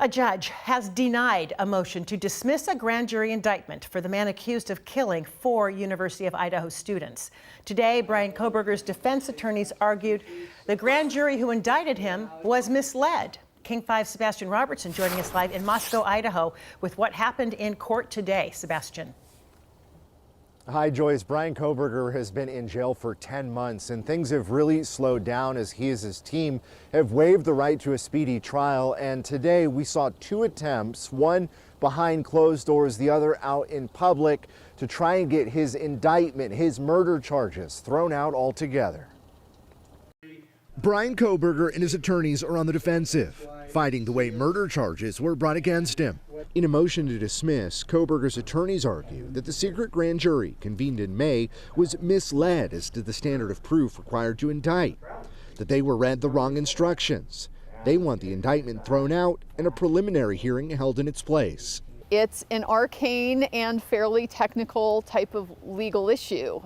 A judge has denied a motion to dismiss a grand jury indictment for the man accused of killing 4 University of Idaho students. Today, Bryan Kohberger's defense attorneys argued the grand jury who indicted him was misled. King 5's Sebastian Robertson joining us live in Moscow, Idaho, with what happened in court today. Sebastian. Hi, Joyce. Bryan Kohberger has been in jail for 10 months, and things have really slowed down as he and his team have waived the right to a speedy trial. And today we saw 2 attempts, one behind closed doors, the other out in public, to try and get his indictment, his murder charges, thrown out altogether. Bryan Kohberger and his attorneys are on the defensive, fighting the way murder charges were brought against him. In a motion to dismiss, Kohberger's attorneys argue that the secret grand jury convened in May was misled as to the standard of proof required to indict, that they were read the wrong instructions. They want the indictment thrown out and a preliminary hearing held in its place. It's an arcane and fairly technical type of legal issue.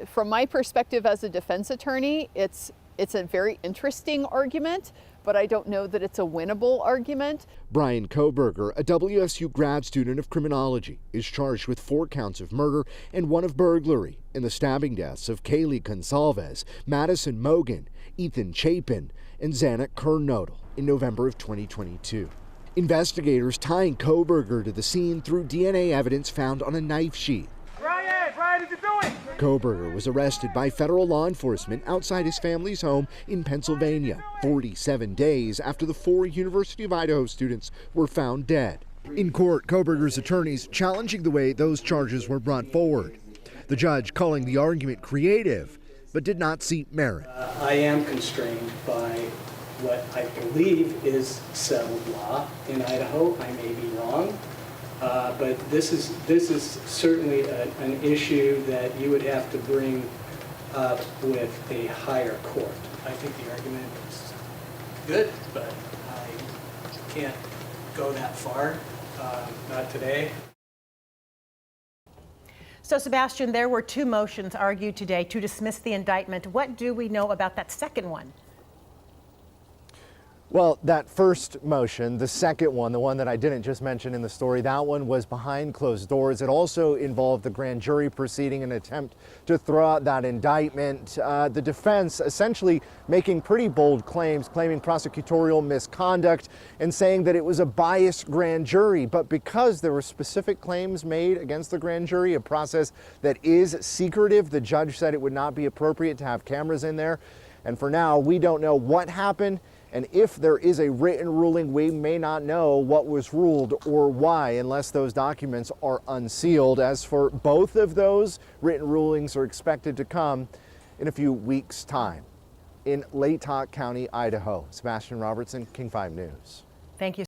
From my perspective as a defense attorney, it's a very interesting argument, but I don't know that it's a winnable argument. Bryan Kohberger, a WSU grad student of criminology, is charged with 4 counts of murder and 1 of burglary in the stabbing deaths of Kaylee Gonsalves, Madison Mogan, Ethan Chapin, and Zanik Kernodle in November of 2022. Investigators tying Kohberger to the scene through DNA evidence found on a knife sheath. Bryan, what you doing? Kohberger was arrested by federal law enforcement outside his family's home in Pennsylvania, 47 days after the 4 University of Idaho students were found dead. In court, Kohberger's attorneys challenging the way those charges were brought forward. The judge calling the argument creative, but did not see merit. I am constrained by what I believe is settled law in Idaho. I may be wrong. But this is certainly an issue that you would have to bring up with a higher court. I think the argument is good, but I can't go that far, not today. So, Sebastian, there were 2 motions argued today to dismiss the indictment. What do we know about that second one? Well, that first motion, the second one, the one that I didn't just mention in the story, that one was behind closed doors. It also involved the grand jury proceeding, an attempt to throw out that indictment. The defense essentially making pretty bold claims, claiming prosecutorial misconduct and saying that it was a biased grand jury. But because there were specific claims made against the grand jury, a process that is secretive, the judge said it would not be appropriate to have cameras in there. And for now, we don't know what happened. And if there is a written ruling, we may not know what was ruled or why unless those documents are unsealed. As for both of those, written rulings are expected to come in a few weeks' time. In Latah County, Idaho, Sebastian Robertson, King 5 News. Thank you.